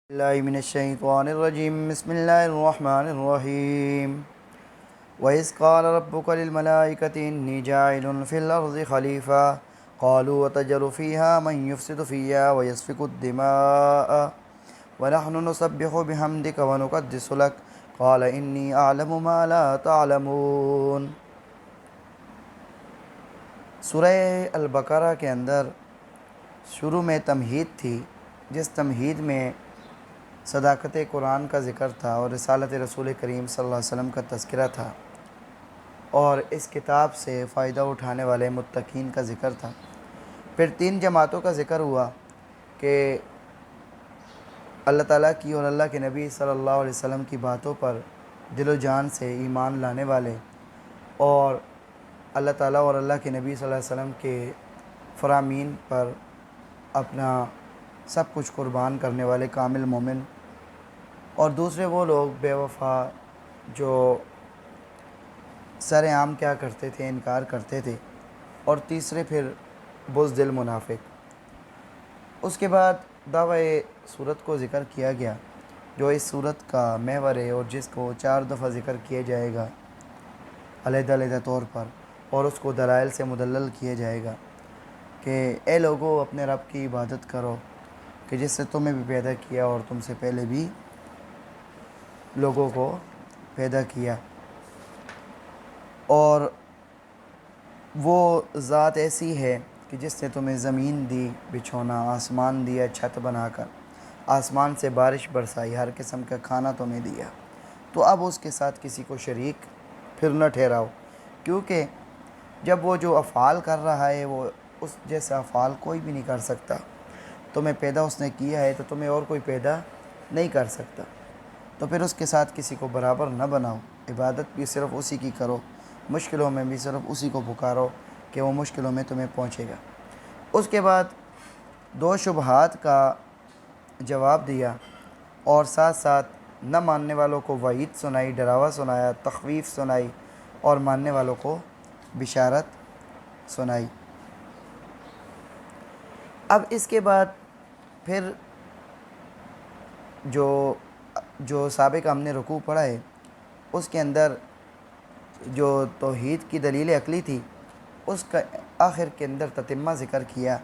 الله من الشيطان الرجيم بسم الله الرحمن الرحيم وإذ قال ربك للملائكة إني جاعل في الأرض خليفة قالوا وتجعل فيها من يفسد فيها ويسفك الدماء ونحن نسبح بحمدك ونقدس لك قال إني أعلم ما لا تعلمون۔ سورہ البقرہ کے اندر شروع میں تمہید تھی، جس تمہید میں صداقت قرآن کا ذکر تھا اور رسالت رسول کریم صلی اللہ علیہ وسلم کا تذکرہ تھا، اور اس کتاب سے فائدہ اٹھانے والے متقین کا ذکر تھا۔ پھر تین جماعتوں کا ذکر ہوا کہ اللہ تعالیٰ کی اور اللہ کے نبی صلی اللہ علیہ وسلم کی باتوں پر دل و جان سے ایمان لانے والے، اور اللہ تعالیٰ اور اللہ کے نبی صلی اللہ علیہ وسلم کے فرامین پر اپنا سب کچھ قربان کرنے والے کامل مومن، اور دوسرے وہ لوگ بے وفا جو سر عام کیا کرتے تھے، انکار کرتے تھے، اور تیسرے پھر بزدل منافق۔ اس کے بعد دعوی صورت کو ذکر کیا گیا، جو اس صورت کا محور ہے اور جس کو 4 دفعہ ذکر کیا جائے گا علیحدہ علیحدہ طور پر، اور اس کو دلائل سے مدلل کیا جائے گا کہ اے لوگو اپنے رب کی عبادت کرو کہ جس سے تمہیں بھی پیدا کیا اور تم سے پہلے بھی لوگوں کو پیدا کیا، اور وہ ذات ایسی ہے کہ جس نے تمہیں زمین دی بچھونا، آسمان دیا چھت بنا کر، آسمان سے بارش برسائی، ہر قسم کا کھانا تمہیں دیا، تو اب اس کے ساتھ کسی کو شریک پھر نہ ٹھہراؤ، کیونکہ جب وہ جو افعال کر رہا ہے وہ اس جیسا افعال کوئی بھی نہیں کر سکتا۔ تمہیں پیدا اس نے کیا ہے تو تمہیں اور کوئی پیدا نہیں کر سکتا، تو پھر اس کے ساتھ کسی کو برابر نہ بناؤ، عبادت بھی صرف اسی کی کرو، مشکلوں میں بھی صرف اسی کو پکارو کہ وہ مشکلوں میں تمہیں پہنچے گا۔ اس کے بعد 2 شبہات کا جواب دیا، اور ساتھ ساتھ نہ ماننے والوں کو وعید سنائی، ڈراوا سنایا، تخویف سنائی، اور ماننے والوں کو بشارت سنائی۔ اب اس کے بعد پھر جو سابق ہم نے رکوع پڑھا ہے، اس کے اندر جو توحید کی دلیل عقلی تھی، اس کا آخر کے اندر تتمہ ذکر کیا،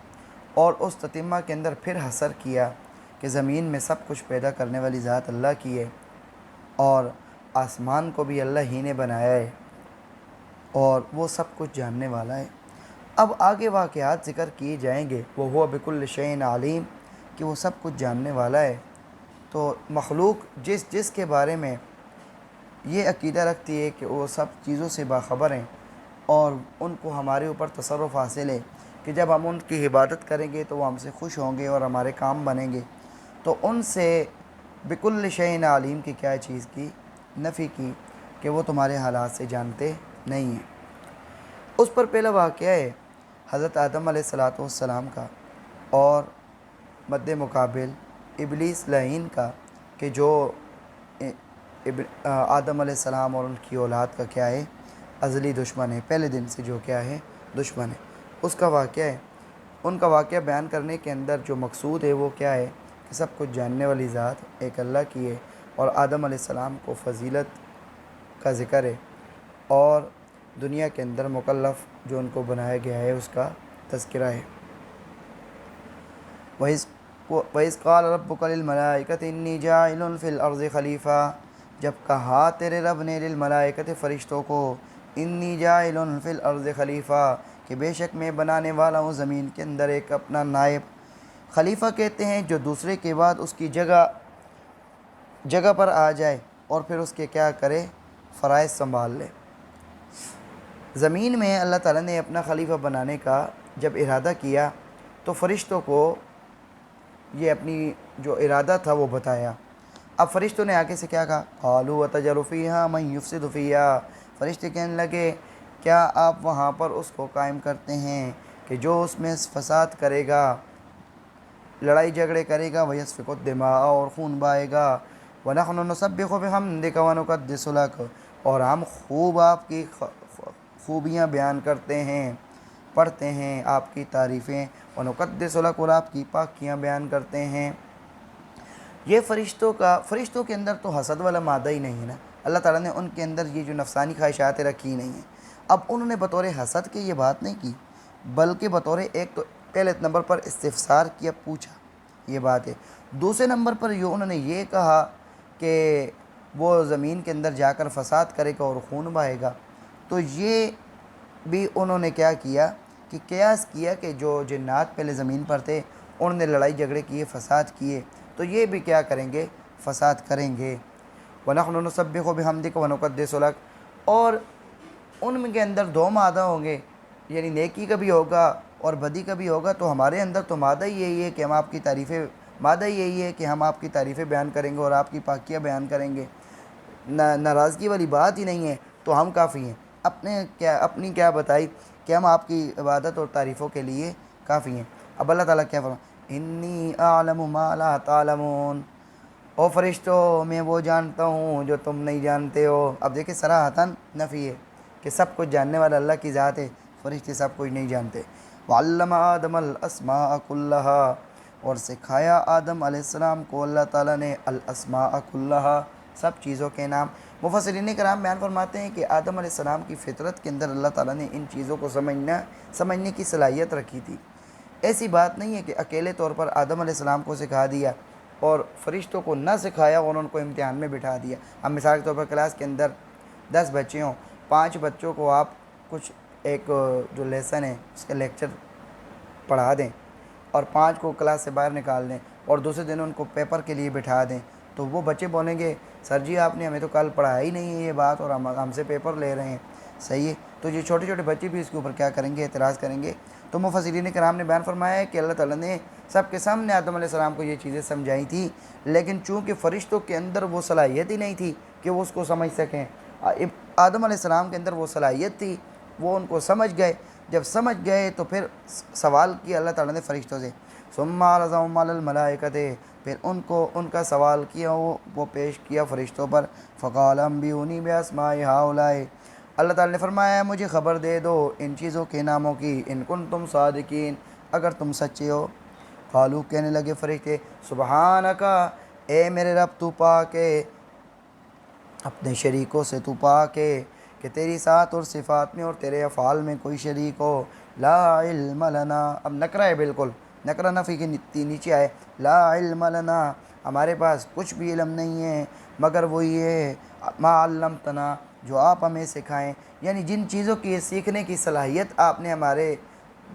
اور اس تتمہ کے اندر پھر حصر کیا کہ زمین میں سب کچھ پیدا کرنے والی ذات اللہ کی ہے، اور آسمان کو بھی اللہ ہی نے بنایا ہے، اور وہ سب کچھ جاننے والا ہے۔ اب آگے واقعات ذکر کیے جائیں گے، وہ بکل شیء علیم، کہ وہ سب کچھ جاننے والا ہے۔ تو مخلوق جس کے بارے میں یہ عقیدہ رکھتی ہے کہ وہ سب چیزوں سے باخبر ہیں، اور ان کو ہمارے اوپر تصرف حاصل ہے کہ جب ہم ان کی عبادت کریں گے تو وہ ہم سے خوش ہوں گے اور ہمارے کام بنیں گے، تو ان سے بکل شیء علیم کی کیا چیز کی نفی کی کہ وہ تمہارے حالات سے جانتے نہیں ہیں۔ اس پر پہلا واقعہ ہے حضرت آدم علیہ السلام کا، اور مد مقابل ابلیس لعین کا، کہ جو آدم علیہ السلام اور ان کی اولاد کا کیا ہے، ازلی دشمن ہے، پہلے دن سے جو کیا ہے دشمن ہے۔ اس کا واقعہ ہے، ان کا واقعہ بیان کرنے کے اندر جو مقصود ہے وہ کیا ہے کہ سب کچھ جاننے والی ذات ایک اللہ کی ہے، اور آدم علیہ السلام کو فضیلت کا ذکر ہے، اور دنیا کے اندر مکلف جو ان کو بنایا گیا ہے اس کا تذکرہ ہے۔ وَإِذْ قَالَ رَبُّكَ لِلْمَلَائِكَةِ إِنِّي جَاعِلٌ فِي الْأَرْضِ خَلِيفَةً، جب کہا تیرے رب نے للملائکۃ فرشتوں کو، انی جاعل فی الارض خلیفہ، کہ بے شک میں بنانے والا ہوں زمین کے اندر ایک اپنا نائب۔ خلیفہ کہتے ہیں جو دوسرے کے بعد اس کی جگہ پر آ جائے اور پھر اس کے کیا کرے، فرائض سنبھال لے۔ زمین میں اللہ تعالیٰ نے اپنا خلیفہ بنانے کا جب ارادہ کیا تو فرشتوں کو یہ اپنی جو ارادہ تھا وہ بتایا۔ اب فرشتوں نے آگے سے کیا کہا، قالوا وتجعل فیہا من یفسد فیہا، فرشتے کہنے لگے کیا آپ وہاں پر اس کو قائم کرتے ہیں کہ جو اس میں فساد کرے گا، لڑائی جھگڑے کرے گا، ویسفک الدماء، اور خون بہائے گا، ونحن نسبح بحمدک ونقدس لک، اور ہم خوب آپ کی خوبیاں بیان کرتے ہیں، پڑھتے ہیں آپ کی تعریفیں، ونقدس لک، اور آپ کی پاکیاں بیان کرتے ہیں۔ یہ فرشتوں کے اندر تو حسد والا مادہ ہی نہیں ہے نا، اللہ تعالیٰ نے ان کے اندر یہ جو نفسانی خواہشات رکھی ہی نہیں ہیں۔ اب انہوں نے بطور حسد کے یہ بات نہیں کی، بلکہ بطور ایک تو پہلے نمبر پر استفسار کیا، پوچھا، یہ بات ہے۔ دوسرے نمبر پر انہوں نے یہ کہا کہ وہ زمین کے اندر جا کر فساد کرے گا اور خون بہائے گا، تو یہ بھی انہوں نے کیا کیا کہ قیاس کیا کہ جو جنات پہلے زمین پر تھے انہوں نے لڑائی جھگڑے کیے، فساد کیے، تو یہ بھی کیا کریں گے، فساد کریں گے۔ وَنَحْنُ نُسَبِّحُ بِحَمْدِكَ وَنُقَدِّسُ لَكَ، اور ان کے اندر دو مادہ ہوں گے، یعنی نیکی کا بھی ہوگا اور بدی کا بھی ہوگا، تو ہمارے اندر تو مادہ ہی یہی ہے کہ ہم آپ کی تعریفیں مادہ ہی یہی ہے کہ ہم آپ کی تعریفیں بیان کریں گے اور آپ کی پاکیاں بیان کریں گے، ناراضگی والی بات ہی نہیں ہے، تو ہم کافی ہیں۔ اپنی کیا بتائی کہ ہم آپ کی عبادت اور تعریفوں کے لیے کافی ہیں۔ اب اللہ تعالیٰ کیا فرمائے، انی اعلم ما لا تعلمون، او فرشتوں میں وہ جانتا ہوں جو تم نہیں جانتے ہو۔ اب دیکھیں صراحتاً نفی ہے کہ سب کچھ جاننے والا اللہ کی ذات ہے، فرشتے سب کچھ نہیں جانتے۔ وعلم آدم الاسماء کلہا، اور سکھایا آدم علیہ السلام کو اللہ تعالیٰ نے الاسماء کلہا، سب چیزوں کے نام۔ مفسرین کرام بیان فرماتے ہیں کہ آدم علیہ السلام کی فطرت کے اندر اللہ تعالیٰ نے ان چیزوں کو سمجھنے کی صلاحیت رکھی تھی۔ ایسی بات نہیں ہے کہ اکیلے طور پر آدم علیہ السلام کو سکھا دیا اور فرشتوں کو نہ سکھایا اور ان کو امتحان میں بٹھا دیا۔ اب مثال کے طور پر کلاس کے اندر 10 بچے ہوں، 5 بچوں کو آپ کچھ ایک جو لیسن ہے اس کا لیکچر پڑھا دیں اور 5 کو کلاس سے باہر نکال دیں اور دوسرے دن ان کو پیپر کے لیے بٹھا دیں، تو وہ بچے بولیں گے سر جی آپ نے ہمیں تو کل پڑھایا ہی نہیں ہے یہ بات اور ہم سے پیپر لے رہے ہیں، صحیح ہے؟ تو یہ چھوٹے چھوٹے بچے بھی اس کے اوپر کیا کریں گے، اعتراض کریں گے۔ تو مفسرین کرام نے بیان فرمایا ہے کہ اللہ تعالیٰ نے سب کے سامنے آدم علیہ السلام کو یہ چیزیں سمجھائی تھیں، لیکن چونکہ فرشتوں کے اندر وہ صلاحیت ہی نہیں تھی کہ وہ اس کو سمجھ سکیں، آدم علیہ السلام کے اندر وہ صلاحیت تھی، وہ ان کو سمجھ گئے۔ جب سمجھ گئے تو پھر سوال کیا اللہ تعالیٰ نے فرشتوں سے، ثم عرضهم على الملائکۃ، پھر ان کا سوال کیا، وہ پیش کیا فرشتوں پر، فقال انبئونی باسماء ہؤلاء، اللہ تعالیٰ نے فرمایا مجھے خبر دے دو ان چیزوں کے ناموں کی، ان کنتم صادقین، اگر تم سچے ہو۔ قالوا، کہنے لگے فرشتے، سبحانک، اے میرے رب تو پاک ہے، اپنے شریکوں سے تو پاک ہے کہ تیری ذات اور صفات میں اور تیرے افعال میں کوئی شریک ہو۔ لا علم لنا، اب نکرہ ہے، بالکل نکرہ نفی کے نیچے آئے، لا علم لنا، ہمارے پاس کچھ بھی علم نہیں ہے مگر وہی ہے ما علمتنا، جو آپ ہمیں سکھائیں، یعنی جن چیزوں کی سیکھنے کی صلاحیت آپ نے ہمارے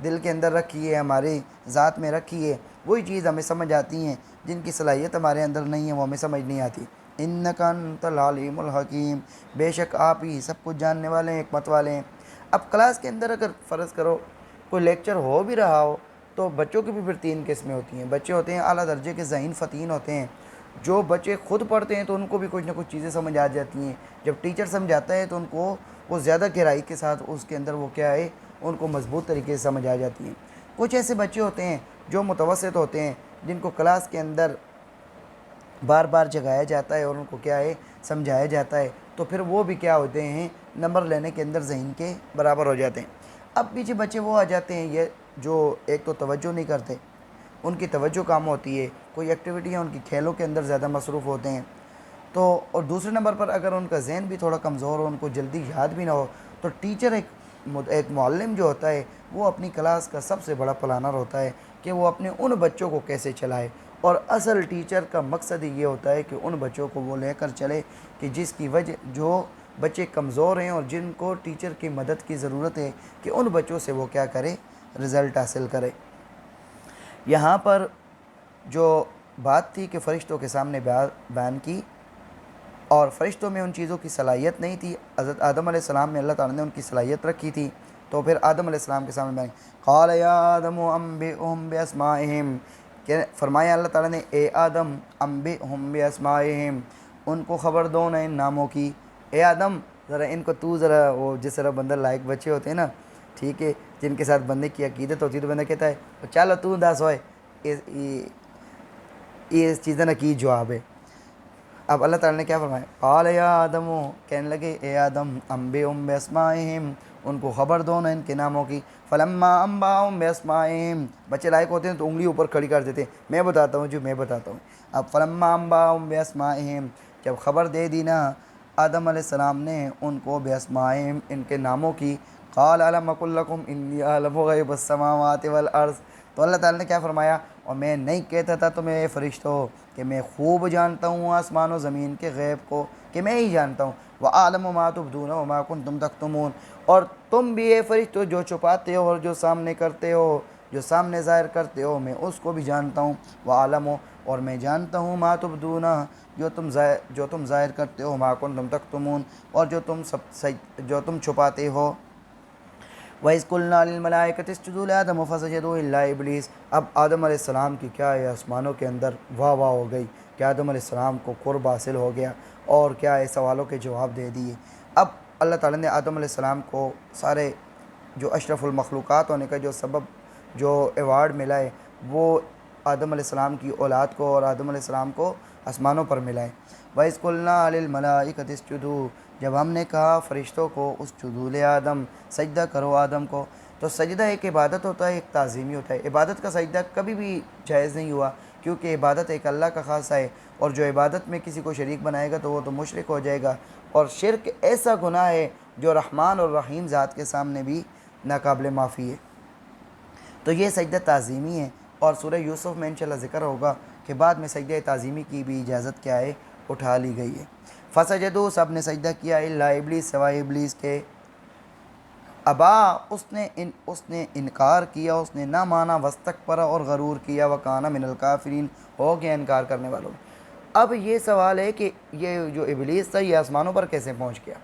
دل کے اندر رکھی ہے، ہماری ذات میں رکھی ہے، وہی چیز ہمیں سمجھ آتی ہیں، جن کی صلاحیت ہمارے اندر نہیں ہے وہ ہمیں سمجھ نہیں آتی۔ انک انت العلیم الحکیم، بے شک آپ ہی سب کچھ جاننے والے ہیں، حکمت والے ہیں۔ اب کلاس کے اندر اگر فرض کرو کوئی لیکچر ہو بھی رہا ہو تو بچوں کی بھی پھر 3 قسمیں ہوتی ہیں۔ بچے ہوتے ہیں اعلیٰ درجے کے ذہین فتین ہوتے ہیں، جو بچے خود پڑھتے ہیں تو ان کو بھی کچھ نہ کچھ چیزیں سمجھ آ جاتی ہیں، جب ٹیچر سمجھاتا ہے تو ان کو وہ زیادہ گہرائی کے ساتھ اس کے اندر وہ کیا ہے، ان کو مضبوط طریقے سے سمجھ آ جاتی ہیں۔ کچھ ایسے بچے ہوتے ہیں جو متوسط ہوتے ہیں، جن کو کلاس کے اندر بار بار جگایا جاتا ہے اور ان کو کیا ہے، سمجھایا جاتا ہے، تو پھر وہ بھی کیا ہوتے ہیں، نمبر لینے کے اندر ذہین کے برابر ہو جاتے ہیں۔ اب پیچھے بچے وہ آ جاتے ہیں یہ جو ایک تو توجہ نہیں کرتے، ان کی توجہ کم ہوتی ہے، کوئی ایکٹیویٹی ہے ان کی کھیلوں کے اندر زیادہ مصروف ہوتے ہیں، تو اور دوسرے نمبر پر اگر ان کا ذہن بھی تھوڑا کمزور ہو، ان کو جلدی یاد بھی نہ ہو، تو ٹیچر ایک معلم جو ہوتا ہے وہ اپنی کلاس کا سب سے بڑا پلانر ہوتا ہے کہ وہ اپنے ان بچوں کو کیسے چلائے، اور اصل ٹیچر کا مقصد ہی یہ ہوتا ہے کہ ان بچوں کو وہ لے کر چلے کہ جس کی وجہ جو بچے کمزور ہیں اور جن کو ٹیچر کی مدد کی ضرورت ہے کہ ان بچوں سے وہ کیا کرے، رزلٹ حاصل کرے۔ یہاں پر جو بات تھی کہ فرشتوں کے سامنے بیان کی، اور فرشتوں میں ان چیزوں کی صلاحیت نہیں تھی، حضرت آدم علیہ السلام میں اللہ تعالیٰ نے ان کی صلاحیت رکھی تھی، تو پھر آدم علیہ السلام کے سامنے بیان قال یا آدم انبئہم باسمائہم، کہ فرمایا اللہ تعالیٰ نے اے آدم انبئہم باسمائہم، ان کو خبر دو نا ان ناموں کی، اے آدم ذرا ان کو تو ذرا وہ جس طرح بندہ لائق بچے ہوتے ہیں نا، ٹھیک ہے، جن کے ساتھ بندے کی عقیدت ہوتی ہے تو بندہ کہتا ہے چلو تو دس ہوئے، یہ چیزیں نہ کی جواب ہے۔ اب اللہ تعالیٰ نے کیا فرمایا، قال یا آدم، کہنے لگے اے آدم انبئہم باسمائہم، ان کو خبر دو نا ان کے ناموں کی۔ فلما انباؤم باسمائہم، بچے لائق ہوتے ہیں تو انگلی اوپر کھڑی کر دیتے ہیں، میں بتاتا ہوں جو میں بتاتا ہوں۔ اب فلما انباؤم باسمائہم، جب خبر دے دی نا آدم علیہ السلام نے ان کو باسمائہم ان کے ناموں کی، قال الم اقل لکم انی اعلم غیب السماوات والارض، تو اللہ تعالیٰ نے کیا فرمایا، اور میں نہیں کہتا تھا تمہیں اے فرشتوں کہ میں خوب جانتا ہوں آسمان و زمین کے غیب کو، کہ میں ہی جانتا ہوں، وَأَعْلَمُ مَا تُبْدُونَ وَمَا كُنْتُمْ تَكْتُمُونَ، اور تم بھی اے فرشتوں جو چھپاتے ہو اور جو سامنے کرتے ہو، جو سامنے ظاہر کرتے ہو، میں اس کو بھی جانتا ہوں، وَأَعْلَمُ، اور میں جانتا ہوں، مَا تُبْدُونَ، جو تم ظاہر کرتے ہو، مَا كُنْتُمْ تَكْتُمُونَ، اور جو تم چھپاتے ہو۔ وَإِذْ قُلْنَا لِلْمَلَائِكَةِ اسْجُدُوا لِآدَمَ فَسَجَدُوا إِلَّا إِبْلِيسَ، اب آدم علیہ السلام کی کیا ہے آسمانوں کے اندر واہ واہ ہو گئی کہ آدم علیہ السلام کو قرب حاصل ہو گیا اور کیا ہے سوالوں کے جواب دے دیے۔ اب اللہ تعالیٰ نے آدم علیہ السلام کو سارے جو اشرف المخلوقات ہونے کا جو سبب جو ایوارڈ ملا ہے وہ آدم علیہ السلام کی اولاد کو اور آدم علیہ السلام کو آسمانوں پر ملا ہے۔ وَإِذْ قُلْنَا لِلْمَلَائِكَةِ اسْجُدُوا، جب ہم نے کہا فرشتوں کو اسجدوا لآدم، سجدہ کرو آدم کو، تو سجدہ ایک عبادت ہوتا ہے، ایک تعظیمی ہوتا ہے۔ عبادت کا سجدہ کبھی بھی جائز نہیں ہوا، کیونکہ عبادت ایک اللہ کا خاصہ ہے، اور جو عبادت میں کسی کو شریک بنائے گا تو وہ تو مشرک ہو جائے گا، اور شرک ایسا گناہ ہے جو رحمان اور رحیم ذات کے سامنے بھی ناقابل معافی ہے۔ تو یہ سجدہ تعظیمی ہے، اور سورہ یوسف میں انشاءاللہ ذکر ہوگا کہ بعد میں سجدہ تعظیمی کی بھی اجازت کیا ہے، اٹھا لی گئی ہے۔ فسجدوا، سب نے سجدہ کیا، الا ابلیس، سوائے ابلیس کے، ابا، اس نے انکار کیا، اس نے نہ مانا، واستکبر، اور غرور کیا، وکان من الکافرین، ہو گیا انکار کرنے والوں میں۔ اب یہ سوال ہے کہ یہ جو ابلیس تھا یہ آسمانوں پر کیسے پہنچ گیا؟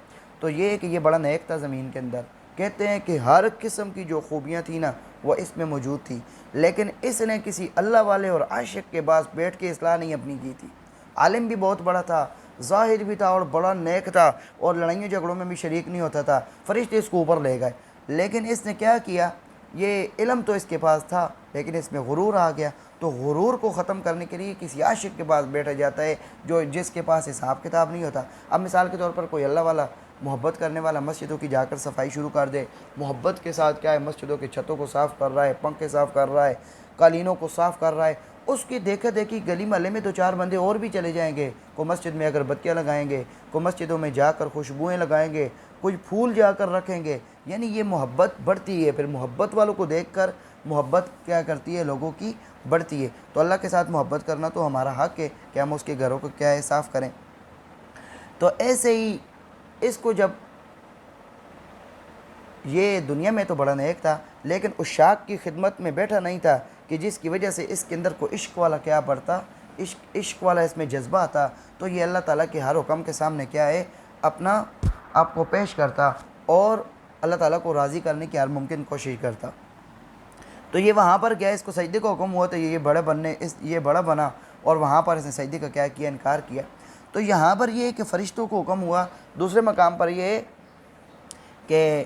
تو یہ ہے کہ یہ بڑا نیک تھا زمین کے اندر، کہتے ہیں کہ ہر قسم کی جو خوبیاں تھیں نا وہ اس میں موجود تھی، لیکن اس نے کسی اللہ والے اور عاشق کے پاس بیٹھ کے اصلاح نہیں اپنی کی تھی۔ عالم بھی بہت بڑا تھا، زاہد بھی تھا اور بڑا نیک تھا، اور لڑائیوں جھگڑوں میں بھی شریک نہیں ہوتا تھا، فرشتے اس کو اوپر لے گئے، لیکن اس نے کیا کیا، یہ علم تو اس کے پاس تھا لیکن اس میں غرور آ گیا۔ تو غرور کو ختم کرنے کے لیے کسی عاشق کے پاس بیٹھا جاتا ہے جس کے پاس حساب کتاب نہیں ہوتا۔ اب مثال کے طور پر کوئی اللہ والا محبت کرنے والا مسجدوں کی جا کر صفائی شروع کر دے، محبت کے ساتھ کیا ہے مسجدوں کے چھتوں کو صاف کر رہا ہے، پنکھے صاف کر رہا ہے، قالینوں کو صاف کر رہا ہے، اس کی دیکھا دیکھی گلی محلے میں دو چار بندے اور بھی چلے جائیں گے، کوئی مسجد میں اگر بتیاں لگائیں گے، کوئی مسجدوں میں جا کر خوشبوئیں لگائیں گے، کچھ پھول جا کر رکھیں گے، یعنی یہ محبت بڑھتی ہے۔ پھر محبت والوں کو دیکھ کر محبت کیا کرتی ہے، لوگوں کی بڑھتی ہے۔ تو اللہ کے ساتھ محبت کرنا تو ہمارا حق ہے کہ ہم اس کے گھروں کو کیا ہے صاف کریں۔ تو ایسے ہی اس کو جب یہ دنیا میں تو بڑا نیک تھا لیکن عشاق کی خدمت میں بیٹھا نہیں تھا کہ جس کی وجہ سے اس کے اندر کو عشق والا کیا بڑھتا، عشق والا اس میں جذبہ آتا، تو یہ اللہ تعالیٰ کے ہر حکم کے سامنے کیا ہے اپنا آپ کو پیش کرتا اور اللہ تعالیٰ کو راضی کرنے کی ہر ممکن کوشش کرتا۔ تو یہ وہاں پر گیا، اس کو سجدے کا حکم ہوا تو یہ بڑا بنا، اور وہاں پر اس نے سجدے کا کیا کیا، انکار کیا۔ تو یہاں پر یہ ہے کہ فرشتوں کو حکم ہوا، دوسرے مقام پر یہ ہے کہ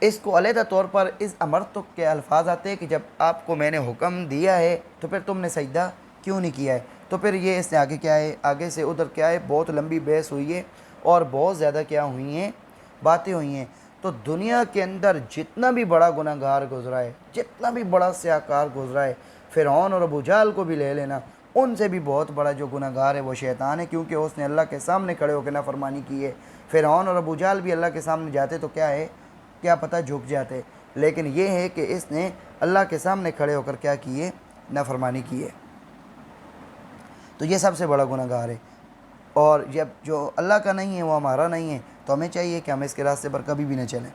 اس کو علیحدہ طور پر اس امرتک کے الفاظ آتے ہیں کہ جب آپ کو میں نے حکم دیا ہے تو پھر تم نے سجدہ کیوں نہیں کیا ہے۔ تو پھر یہ اس نے آگے کیا ہے، آگے سے ادھر کیا ہے، بہت لمبی بحث ہوئی ہے اور بہت زیادہ کیا ہوئی ہیں، باتیں ہوئی ہیں۔ تو دنیا کے اندر جتنا بھی بڑا گناہ گار گزرا ہے، جتنا بھی بڑا سیاکار گزرا ہے، فرعون اور ابو جہل کو بھی لے لینا، ان سے بھی بہت بڑا جو گناہ گار ہے وہ شیطان ہے، کیونکہ اس نے اللہ کے سامنے کھڑے ہو کے نافرمانی کی ہے۔ فرعون اور ابو جہل بھی اللہ کے سامنے جاتے تو کیا ہے، کیا پتہ جھک جاتے، لیکن یہ ہے کہ اس نے اللہ کے سامنے کھڑے ہو کر کیا کیے، نافرمانی کی ہے۔ تو یہ سب سے بڑا گناہ گار ہے، اور جب جو اللہ کا نہیں ہے وہ ہمارا نہیں ہے، تو ہمیں چاہیے کہ ہم اس کے راستے پر کبھی بھی نہ چلیں۔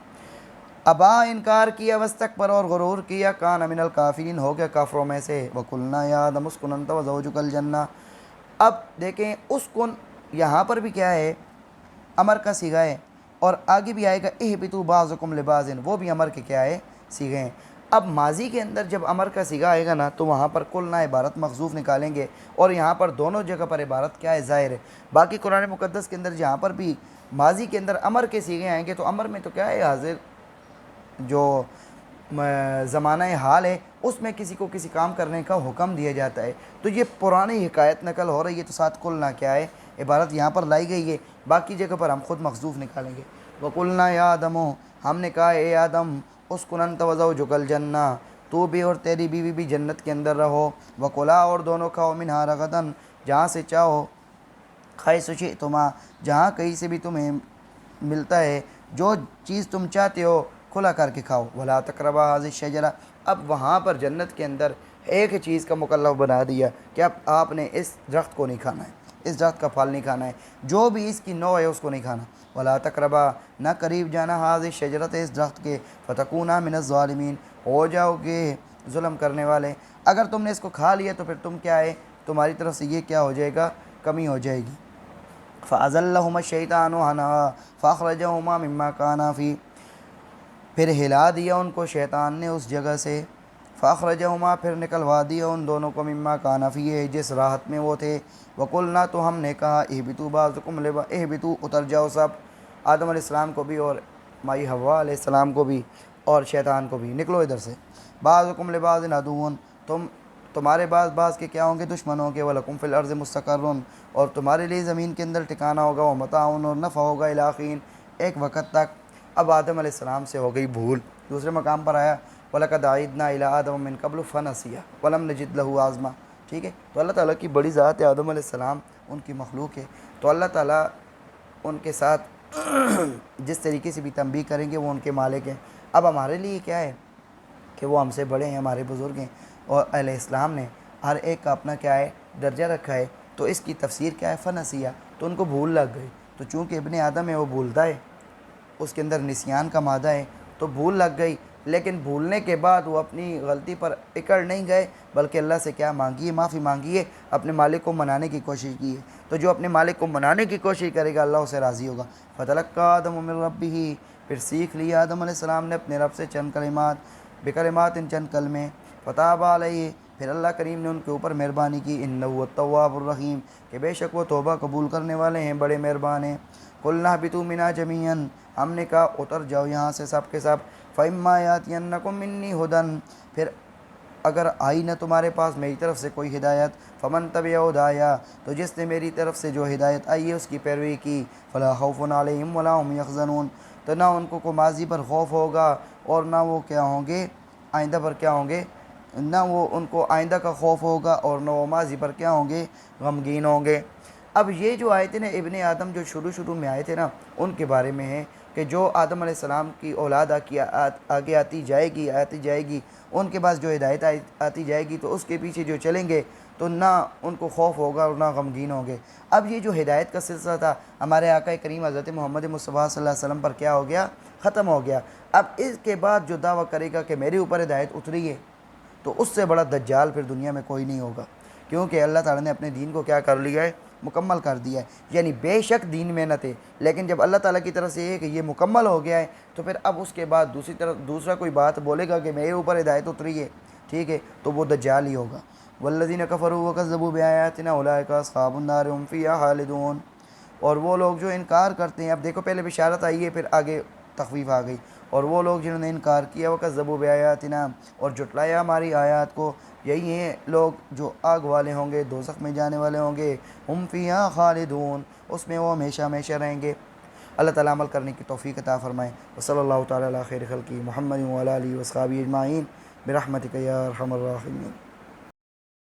ابا، انکار کیا، واستکبر، اور غرور کیا، کان من الکافرین، ہو گیا کافروں میں سے۔ وقلنا یا آدم اسکن انت وزوجک الجنہ، اب دیکھیں اسکن یہاں پر بھی کیا ہے، امر کا صیغہ ہے، اور آگے بھی آئے گا اہبطوا بعضکم لبعض، وہ بھی امر کے کیا ہے، صیغے ہیں۔ اب ماضی کے اندر جب امر کا صیغہ آئے گا نا تو وہاں پر قلنا عبارت محذوف نکالیں گے، اور یہاں پر دونوں جگہ پر عبارت کیا ہے، ظاہر ہے۔ باقی قرآن مقدس کے اندر جہاں پر بھی ماضی کے اندر امر کے صیغے آئیں گے تو امر میں تو کیا ہے، حاضر جو زمانہ حال ہے اس میں کسی کو کسی کام کرنے کا حکم دیا جاتا ہے۔ تو یہ پرانی حکایت نقل ہو رہی ہے تو ساتھ قلنا کیا ہے، عبارت یہاں پر لائی گئی ہے، باقی جگہ پر ہم خود محذوف نکالیں گے۔ وقلنا یا آدم، ہم نے کہا اے آدم، اسکن انت وزوجک الجنہ، تو بھی اور تیری بیوی بھی جنت کے اندر رہو، وکلا، اور دونوں کھاؤ، منہا رغدن، جہاں سے چاہو، حیث شئتما، جہاں کہیں سے بھی تمہیں ملتا ہے، جو چیز تم چاہتے ہو کھلا کر کے کھاؤ، ولا تقربا هذه الشجرہ، اب وہاں پر جنت کے اندر ایک چیز کا مکلف بنا دیا کہ اب آپ نے اس درخت کو نہیں کھانا ہے، اس درخت کا پھل نہیں کھانا ہے، جو بھی اس کی نوع ہے اس کو نہیں کھانا، ولا تقربا، نہ قریب جانا، هذه الشجرۃ، اس درخت کے، فتکونا من الظالمین، ہو جاؤ گے ظلم کرنے والے، اگر تم نے اس کو کھا لیا تو پھر تم کیا ہے، تمہاری طرف سے یہ کیا ہو جائے گا، کمی ہو جائے گی۔ فَأَزَلَّهُمَا الشَّيْطَانُ عَنْهَا فَأَخْرَجَهُمَا مِمَّا كَانَا فِيهِ، پھر ہلا دیا ان کو شیطان نے اس جگہ سے، فَأَخْرَجَهُمَا، پھر نکلوا دیا ان دونوں کو، مِمَّا كَانَا فِيهِ، جس راحت میں وہ تھے، وَقُلْنَا، تو ہم نے کہا، اهْبِطُوا بَعْضُكُمْ اهْبِطُوا، اتر جاؤ سب، آدم علیہ السلام کو بھی اور مائی حوا علیہ السلام کو بھی اور شیطان کو بھی، نکلو ادھر سے، بَعْضُكُمْ لِبَعْضٍ عَدُوٌّ، تمہارے بعض کے کیا ہوں گے، دشمن ہوں گے، وَلَكُمْ فِي الْأَرْضِ مُسْتَقَرٌّ، اور تمہارے لیے زمین کے اندر ٹھکانہ ہوگا، وَمَتَاعٌ، اور نفع ہوگا، إِلَىٰ حِینٍ، ایک وقت تک۔ اب آدم علیہ السلام سے ہو گئی بھول، دوسرے مقام پر آیا، وَلَقَدْ عَهِدْنَا إِلَىٰ آدَمَ مِن قَبْلُ فَنَسِیَ وَلَمْ نَجِدْ لَهُ عَزْمًا، ٹھیک ہے، تو اللہ تعالیٰ کی بڑی ذات ہے، آدم علیہ السلام ان کی مخلوق ہے، تو اللہ تعالیٰ ان کے ساتھ جس طریقے سے بھی تنبیہ کریں گے وہ ان کے مالک ہیں۔ اب ہمارے لیے کیا ہے کہ وہ ہم سے بڑے ہیں، ہمارے بزرگ ہیں، اور علیہ السلام نے ہر ایک کا اپنا کیا ہے، درجہ رکھا ہے، تو اس کی تفسیر کیا ہے، فنسیہ، تو ان کو بھول لگ گئی، تو چونکہ ابن آدم ہے وہ بھولتا ہے، اس کے اندر نسیان کا مادہ ہے، تو بھول لگ گئی، لیکن بھولنے کے بعد وہ اپنی غلطی پر اکڑ نہیں گئے، بلکہ اللہ سے کیا مانگیے، معافی مانگیے، اپنے مالک کو منانے کی کوشش کی ہے، تو جو اپنے مالک کو منانے کی کوشش کرے گا اللہ اسے راضی ہوگا۔ فَتَلَقَّىٰ آدَمُ مِن رَبِّهِ، پھر سیکھ لیا آدم علیہ السلام نے اپنے رب سے چند کلمات، بکلمات، چند کلمے، فَتَابَ عَلَيْهِ، پھر اللہ کریم نے ان کے اوپر مہربانی کی، إِنَّهُ هُوَ التَّوَّابُ الرَّحِيمُ، کہ بے شک وہ توبہ قبول کرنے والے ہیں، بڑے مہربان ہیں۔ قُلْنَا اهْبِطُوا مِنْهَا جَمِيعًا، ہم نے کہا اتر جاؤ یہاں سے سب کے سب، فَإِمَّا يَأْتِيَنَّكُم مِّنِّي هُدًى، پھر اگر آئی نہ تمہارے پاس میری طرف سے کوئی ہدایت، فَمَن تَبِعَ هُدَايَا، تو جس نے میری طرف سے جو ہدایت آئی ہے اس کی پیروی کی، فَلَا خَوْفٌ عَلَيْهِمْ وَلَا هُمْ يَحْزَنُونَ، تو نہ ان کو ماضی پر خوف ہوگا اور نہ وہ کیا ہوں گے، آئندہ پر کیا ہوں گے، نہ وہ ان کو آئندہ کا خوف ہوگا اور نہ وہ ماضی پر کیا ہوں گے، غمگین ہوں گے۔ اب یہ جو آیتیں نا ابن آدم جو شروع میں آئے تھے نا، ان کے بارے میں ہے کہ جو آدم علیہ السلام کی اولاد آگے آتی جائے گی، ان کے پاس جو ہدایت آتی جائے گی تو اس کے پیچھے جو چلیں گے تو نہ ان کو خوف ہوگا اور نہ غمگین ہوں گے۔ اب یہ جو ہدایت کا سلسلہ تھا ہمارے آقا کریم حضرت محمد مصطفیٰ صلی اللہ علیہ وسلم پر کیا ہو گیا، ختم ہو گیا۔ اب اس کے بعد جو دعویٰ کرے گا کہ میرے اوپر ہدایت اتری ہے، تو اس سے بڑا دجال پھر دنیا میں کوئی نہیں ہوگا، کیونکہ اللہ تعالیٰ نے اپنے دین کو کیا کر لیا ہے، مکمل کر دیا ہے۔ یعنی بے شک دین میں نہ تھے، لیکن جب اللہ تعالیٰ کی طرف سے یہ ہے کہ یہ مکمل ہو گیا ہے، تو پھر اب اس کے بعد دوسرا کوئی بات بولے گا کہ میرے اوپر ہدایت اتری ہے، ٹھیک ہے، تو وہ دجال ہی ہوگا۔ والذین کفروا وکذبوا بآیاتنا اولئک اصحاب النار هم فیہا خالدون، اور وہ لوگ جو انکار کرتے ہیں، اب دیکھو پہلے بشارت آئی ہے، پھر آگے تخویف آ گئی، اور وہ لوگ جنہوں نے انکار کیا، وکذبوا بآیاتنا، اور جھٹلایا ہماری آیات کو، یہی ہیں لوگ جو آگ والے ہوں گے، دوزخ میں جانے والے ہوں گے، ہم فیہا خالدون، اس میں وہ ہمیشہ ہمیشہ رہیں گے۔ اللہ تعالیٰ عمل کرنے کی توفیق عطا فرمائے۔ وصلی اللہ تعالیٰ علی خیر خلقہ محمد وعلی آلہ وصحبہ اجمعین برحمتک یا ارحم الراحمین۔